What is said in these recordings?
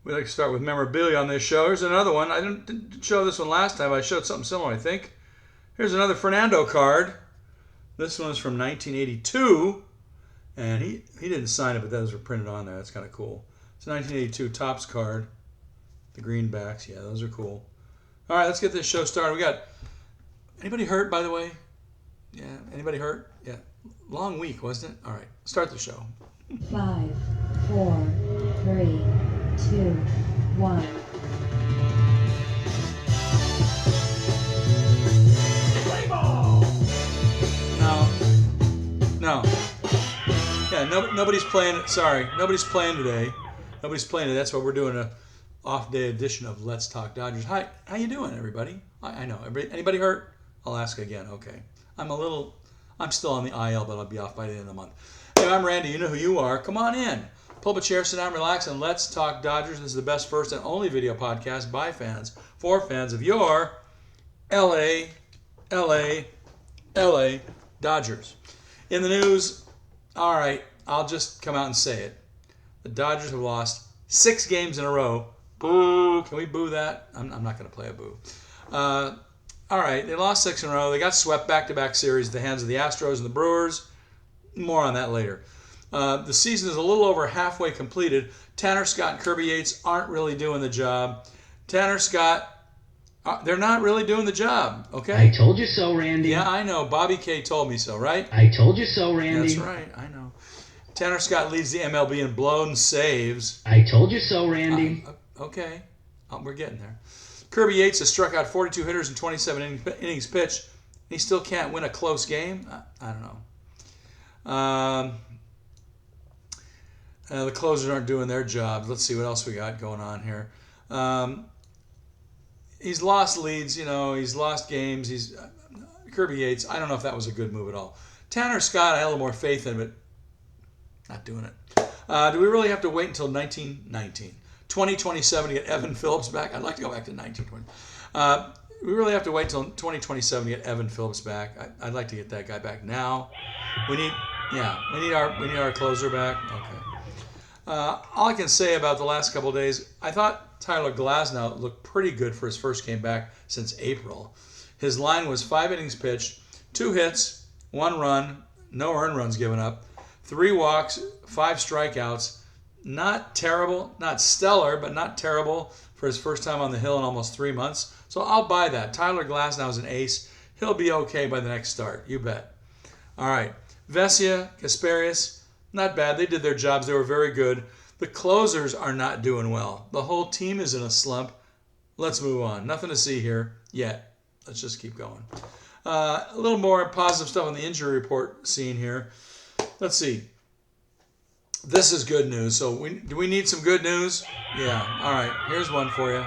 We like to start with memorabilia on this show. Here's another one. I didn't show this one last time. I showed something similar, I think. Here's another Fernando card. This one is from 1982. And he didn't sign it, but those were printed on there. That's kind of cool. It's a 1982 Topps card. The greenbacks. Yeah, those are cool. All right, let's get this show started. We got... Anybody hurt, by the way? Yeah, anybody hurt? Yeah. Long week, wasn't it? All right, start the show. 5, 4, 3, 2, 1. Play ball! No. Yeah, nobody's playing. Sorry, nobody's playing today. Nobody's playing today. That's why we're doing a off-day edition of Let's Talk Dodgers. Hi, how you doing, everybody? I know. Anybody hurt? I'll ask again. Okay. I'm still on the IL, but I'll be off by the end of the month. Hey, I'm Randy. You know who you are. Come on in. Pull up a chair, sit down, relax, and let's talk Dodgers. This is the best, first, and only video podcast by fans, for fans of your LA Dodgers. In the news, all right, I'll just come out and say it. The Dodgers have lost 6 games in a row. Boo. Can we boo that? I'm not going to play a boo. All right, they lost 6 in a row. They got swept back-to-back series at the hands of the Astros and the Brewers. More on that later. The season is a little over halfway completed. Tanner Scott and Kirby Yates aren't really doing the job. Tanner Scott, they're not really doing the job, okay? I told you so, Randy. Yeah, I know. Bobby K told me so, right? I told you so, Randy. That's right, I know. Tanner Scott leads the MLB in blown saves. I told you so, Randy. Okay, we're getting there. Kirby Yates has struck out 42 hitters in 27 innings pitched. He still can't win a close game? I don't know. The closers aren't doing their jobs. Let's see what else we got going on here. He's lost leads, he's lost games. Kirby Yates, I don't know if that was a good move at all. Tanner Scott, I had a little more faith in, but not doing it. Do we really have to wait until 2027 to get Evan Phillips back? I'd like to go back to 1920. We really have to wait till 2027 to get Evan Phillips back. I'd like to get that guy back now. We need our closer back. Okay. All I can say about the last couple of days, I thought Tyler Glasnow looked pretty good for his first game back since April. His line was 5 innings pitched, 2 hits, 1 run, no earned runs given up, 3 walks, 5 strikeouts. Not terrible, not stellar, but not terrible for his first time on the hill in almost 3 months. So I'll buy that. Tyler Glasnow is an ace. He'll be okay by the next start. You bet. All right. Vesia, Kasparius, not bad. They did their jobs. They were very good. The closers are not doing well. The whole team is in a slump. Let's move on. Nothing to see here yet. Let's just keep going. A little more positive stuff on the injury report scene here. Let's see. This is good news. So do we need some good news? Yeah. All right. Here's one for you.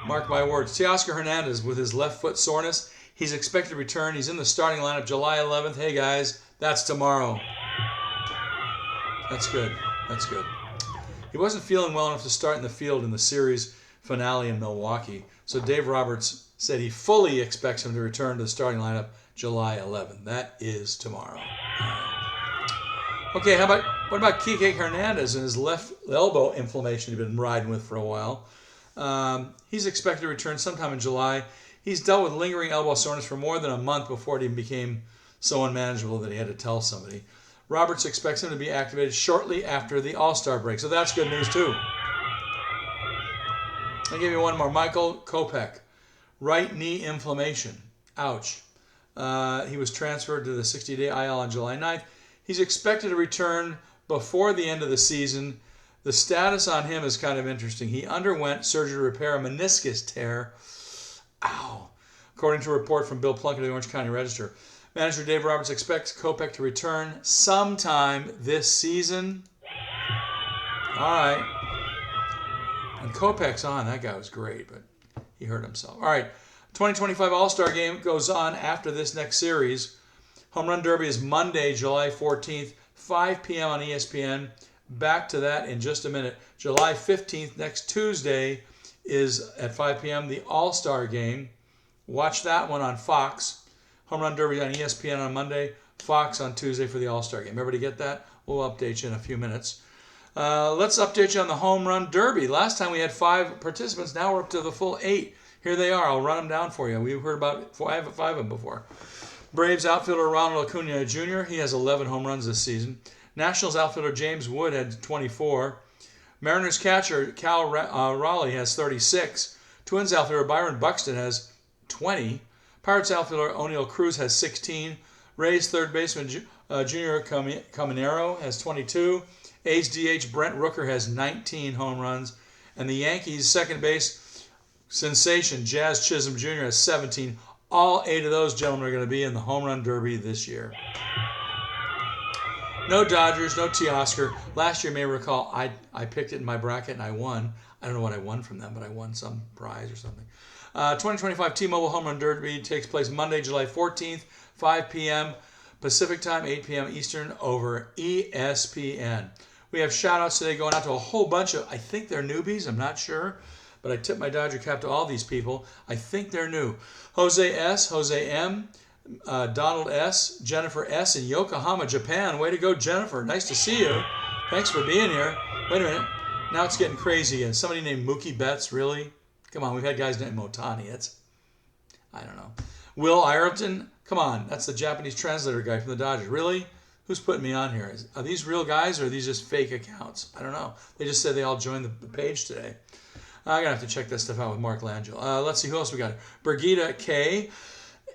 Mark my words. Teoscar Hernandez with his left foot soreness. He's expected to return. He's in the starting lineup July 11th. Hey, guys, that's tomorrow. That's good. That's good. He wasn't feeling well enough to start in the field in the series finale in Milwaukee. So Dave Roberts said he fully expects him to return to the starting lineup July 11th. That is tomorrow. All right. Okay, what about Kike Hernandez and his left elbow inflammation he's been riding with for a while? He's expected to return sometime in July. He's dealt with lingering elbow soreness for more than a month before it even became so unmanageable that he had to tell somebody. Roberts expects him to be activated shortly after the All-Star break, so that's good news too. I'll give you one more. Michael Kopech, right knee inflammation. Ouch. He was transferred to the 60-day IL on July 9th. He's expected to return before the end of the season. The status on him is kind of interesting. He underwent surgery to repair a meniscus tear. Ow. According to a report from Bill Plunkett of the Orange County Register. Manager Dave Roberts expects Kopech to return sometime this season. All right. When Kopech's on, that guy was great, but he hurt himself. All right. 2025 All-Star Game goes on after this next series. Home Run Derby is Monday, July 14th, 5 p.m. on ESPN. Back to that in just a minute. July 15th, next Tuesday, is at 5 p.m. the All-Star Game. Watch that one on Fox. Home Run Derby on ESPN on Monday. Fox on Tuesday for the All-Star Game. Everybody get that? We'll update you in a few minutes. Let's update you on the home run derby. Last time we had 5 participants. Now we're up to the full 8. Here they are. I'll run them down for you. We've heard about 5 of them before. Braves outfielder Ronald Acuna Jr. He has 11 home runs this season. Nationals outfielder James Wood had 24. Mariners catcher Cal Raleigh has 36. Twins outfielder Byron Buxton has 20. Pirates outfielder O'Neill Cruz has 16. Rays third baseman Junior Caminero has 22. A's DH Brent Rooker has 19 home runs. And the Yankees second base sensation Jazz Chisholm Jr. has 17. All 8 of those gentlemen are going to be in the home run derby this year. No Dodgers, no Teoscar. Last year, you may recall, I picked it in my bracket and I won. I don't know what I won from them, but I won some prize or something. 2025 T-Mobile Home Run Derby takes place Monday, July 14th, 5 p.m. Pacific Time, 8 p.m. Eastern over ESPN. We have shout-outs today going out to a whole bunch of, I think they're newbies, I'm not sure. But I tip my Dodger cap to all these people. I think they're new. Jose S., Jose M., Donald S., Jennifer S. in Yokohama, Japan. Way to go, Jennifer. Nice to see you. Thanks for being here. Wait a minute. Now it's getting crazy again. Somebody named Mookie Betts, really? Come on, we've had guys named Otani. I don't know. Will Ireton, come on. That's the Japanese translator guy from the Dodgers. Really? Who's putting me on here? Are these real guys or are these just fake accounts? I don't know. They just said they all joined the page today. I'm going to have to check that stuff out with Mark Langell. Let's see, who else we got? Brigida K.,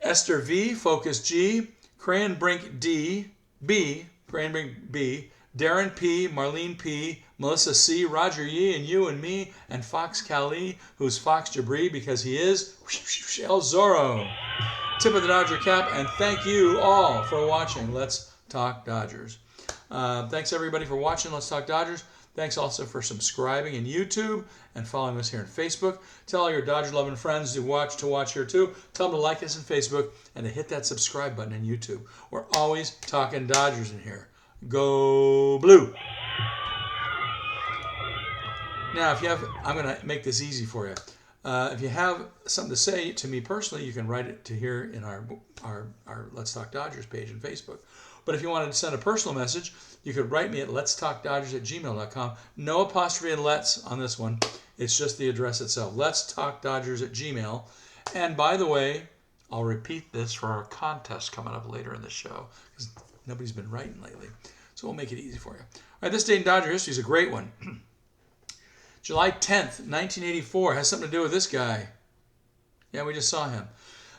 Esther V., Focus G., Cranbrink D., B., Cranbrink B., Darren P., Marlene P., Melissa C., Roger Yee, and you and me, and Fox Cali, who's Fox Jabri because he is El Zorro. Tip of the Dodger cap, and thank you all for watching Let's Talk Dodgers. Thanks everybody for watching Let's Talk Dodgers. Thanks also for subscribing in YouTube and following us here on Facebook. Tell all your Dodger-loving friends to watch here too. Tell them to like us on Facebook and to hit that subscribe button in YouTube. We're always talking Dodgers in here. Go Blue! Now, if you have, I'm going to make this easy for you. If you have something to say to me personally, you can write it to here in our Let's Talk Dodgers page on Facebook. But if you wanted to send a personal message, you could write me at letstalkdodgers@gmail.com. No apostrophe in let's on this one. It's just the address itself. letstalkdodgers@gmail. And by the way, I'll repeat this for our contest coming up later in the show because nobody's been writing lately. So we'll make it easy for you. All right, this day in Dodger history is a great one. July 10th, 1984 has something to do with this guy. Yeah, we just saw him.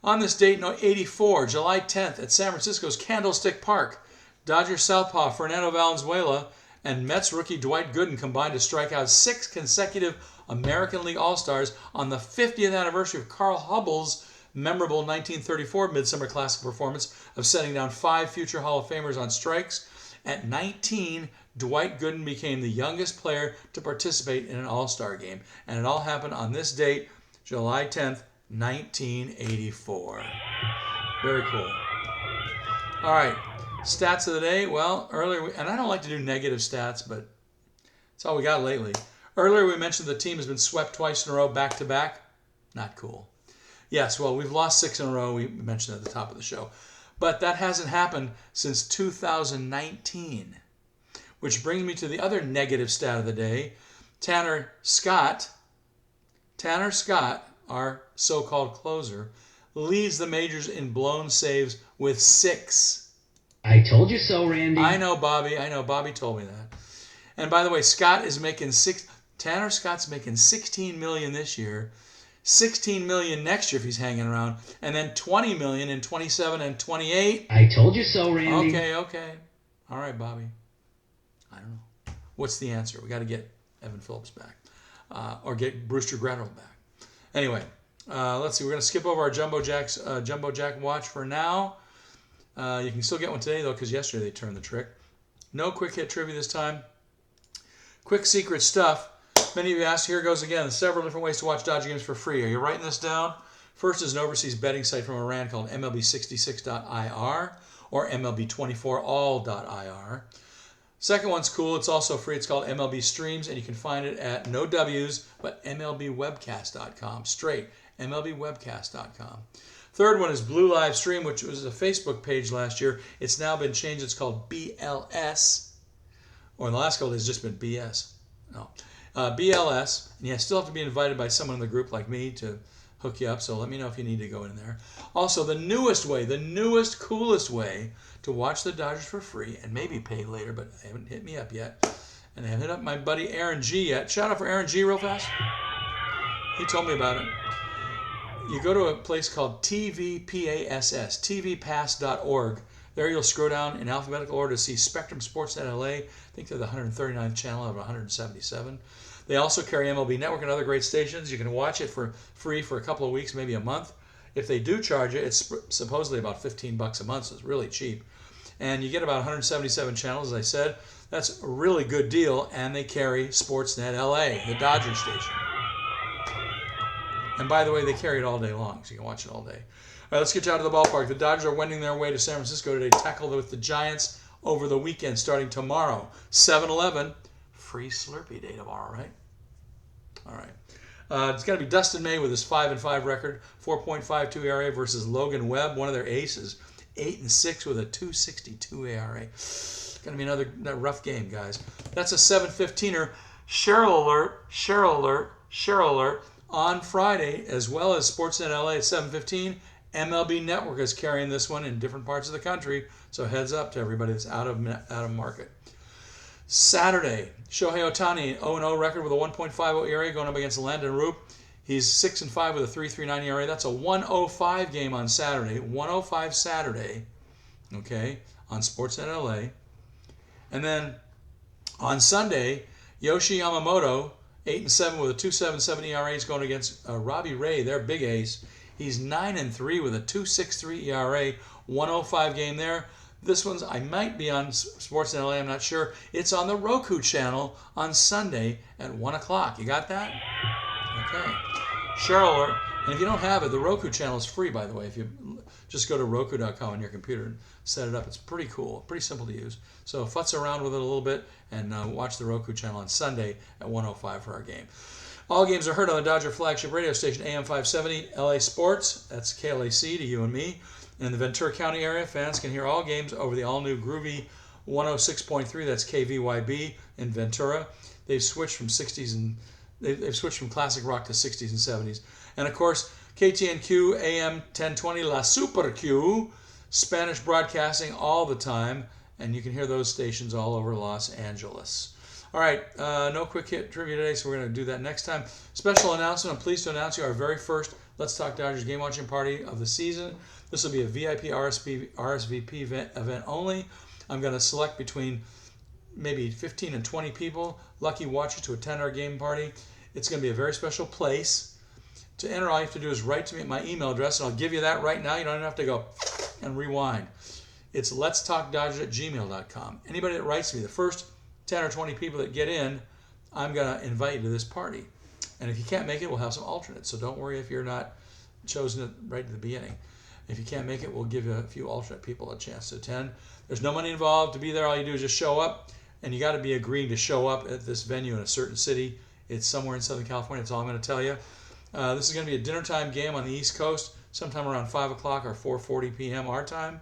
On this date in 84, July 10th, at San Francisco's Candlestick Park, Dodgers southpaw Fernando Valenzuela and Mets rookie Dwight Gooden combined to strike out 6 consecutive American League All-Stars on the 50th anniversary of Carl Hubbell's memorable 1934 Midsummer Classic performance of setting down 5 future Hall of Famers on strikes. At 19, Dwight Gooden became the youngest player to participate in an All-Star game. And it all happened on this date, July 10th, 1984. Very cool. All right, stats of the day. Well, earlier, and I don't like to do negative stats, but it's all we got lately. Earlier we mentioned the team has been swept twice in a row, back-to-back. Not cool. Yes, well, we've lost 6 in a row. We mentioned at the top of the show. But that hasn't happened since 2019. Which brings me to the other negative stat of the day. Tanner Scott, our so-called closer, leads the majors in blown saves with 6. I told you so, Randy. I know, Bobby. Bobby told me that. And by the way, Tanner Scott's making $16 million this year, $16 million next year if he's hanging around, and then $20 million in 27 and 28. I told you so, Randy. Okay. All right, Bobby. I don't know. What's the answer? We got to get Evan Phillips back, or get Brewster Grettel back. Anyway, let's see. We're going to skip over our Jumbo Jack watch for now. You can still get one today though, because yesterday they turned the trick. No quick hit trivia this time. Quick secret stuff. Many of you asked, here goes again, several different ways to watch Dodger games for free. Are you writing this down? First is an overseas betting site from Iran called MLB66.ir or MLB24all.ir. Second one's cool. It's also free. It's called MLB Streams, and you can find it at no W's, but MLBwebcast.com. Straight, MLBwebcast.com. Third one is Blue Live Stream, which was a Facebook page last year. It's now been changed. It's called BLS. or in the last couple of days, it's just been BS. No. BLS, and you still have to be invited by someone in the group like me to hook you up, so let me know if you need to go in there. Also, the newest, coolest way to watch the Dodgers for free, and maybe pay later, but they haven't hit me up yet, and they haven't hit up my buddy Aaron G yet. Shout out for Aaron G real fast. He told me about it. You go to a place called TVPASS, tvpass.org. There you'll scroll down in alphabetical order to see Spectrum Sportsnet LA. I think they're the 139th channel out of 177. They also carry MLB Network and other great stations. You can watch it for free for a couple of weeks, maybe a month. If they do charge it, it's supposedly about $15 a month, so it's really cheap. And you get about 177 channels, as I said. That's a really good deal, and they carry Sportsnet LA, the Dodger station. And by the way, they carry it all day long, so you can watch it all day. All right, let's get you out of the ballpark. The Dodgers are wending their way to San Francisco today, tackle with the Giants over the weekend, starting tomorrow, 7-11. Free Slurpee day tomorrow, right? All right. It's going to be Dustin May with his 5-5 record, 4.52 ERA versus Logan Webb, one of their aces, 8-6 with a 2.62 ERA. It's going to be another rough game, guys. That's a 7-15er. Cheryl alert on Friday, as well as Sportsnet LA at 7:15. MLB Network is carrying this one in different parts of the country, so heads up to everybody that's out of market. Saturday, Shohei Ohtani, 0-0 record with a 1.50 ERA going up against Landon Roop. He's 6-5 with a 3.39 ERA. That's a 105 game on Saturday. 105 Saturday, okay, on Sportsnet LA. And then on Sunday, Yoshi Yamamoto, 8-7 with a 2.77 ERA. He's going against Robbie Ray, their big ace. He's 9-3 with a 2.63 ERA. 105 game there. This one's, I might be on Sportsnet LA, I'm not sure. It's on the Roku channel on Sunday at 1 o'clock. You got that? Okay. Cheryl, and if you don't have it, the Roku channel is free, by the way. If you just go to Roku.com on your computer and set it up, it's pretty cool, pretty simple to use. So futz around with it a little bit and watch the Roku channel on Sunday at 1:05 for our game. All games are heard on the Dodger flagship radio station, AM 570, LA Sports. That's KLAC to you and me. In the Ventura County area, fans can hear all games over the all-new groovy 106.3. That's KVYB in Ventura. They've switched from 60s and they've switched from classic rock to 60s and 70s. And of course, KTNQ AM 1020 La Super Q, Spanish broadcasting all the time, and you can hear those stations all over Los Angeles. All right, no quick hit trivia today, so we're going to do that next time. Special announcement, I'm pleased to announce you our very first Let's Talk Dodgers game watching party of the season. This will be a VIP RSVP event only. I'm going to select between maybe 15 and 20 people, lucky watchers to attend our game party. It's going to be a very special place. To enter, all you have to do is write to me at my email address, and I'll give you that right now. You don't even have to go and rewind. It's letstalkdodgers@gmail.com. Anybody that writes to me, the first 10 or 20 people that get in, I'm going to invite you to this party. And if you can't make it, we'll have some alternates. So don't worry if you're not chosen right at the beginning. If you can't make it, we'll give you a few alternate people a chance to attend. There's no money involved. To be there, all you do is just show up. And you got to be agreeing to show up at this venue in a certain city. It's somewhere in Southern California. That's all I'm going to tell you. This is going to be a dinner time game on the East Coast, sometime around 5 o'clock or 4:40 p.m. our time.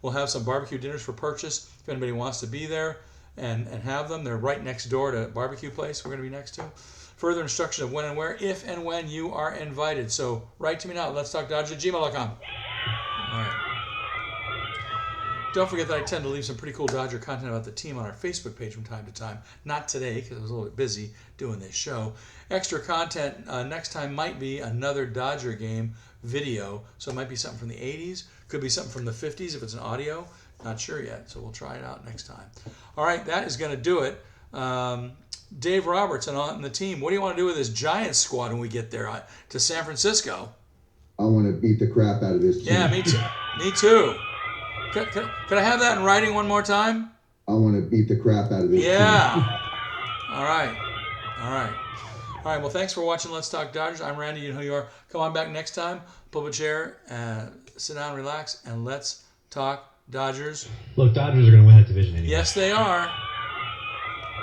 We'll have some barbecue dinners for purchase if anybody wants to be there and have them. They're right next door to a barbecue place we're going to be next to. Further instruction of when and where, if and when you are invited. So write to me now, letstalkdodgers@gmail.com. All right. Don't forget that I tend to leave some pretty cool Dodger content about the team on our Facebook page from time to time. Not today, because I was a little bit busy doing this show. Extra content next time might be another Dodger game video. So it might be something from the 80s. Could be something from the 50s if it's an audio. Not sure yet, so we'll try it out next time. All right, that is going to do it. Dave Roberts and the team, what do you want to do with this Giants squad when we get there to San Francisco? I want to beat the crap out of this team. Yeah, me too. Me too. Could I have that in writing one more time? I want to beat the crap out of this team. Yeah. All right. Well, thanks for watching Let's Talk Dodgers. I'm Randy. You know who you are. Come on back next time. Pull up a chair, sit down, relax, and let's talk Dodgers. Look, Dodgers are going to win that division anyway. Yes, they are.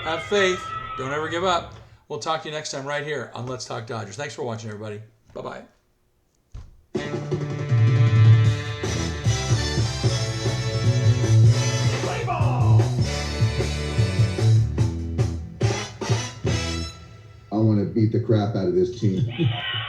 Have faith. Don't ever give up. We'll talk to you next time right here on Let's Talk Dodgers. Thanks for watching, everybody. Bye-bye. Play ball! beat the crap out of this team.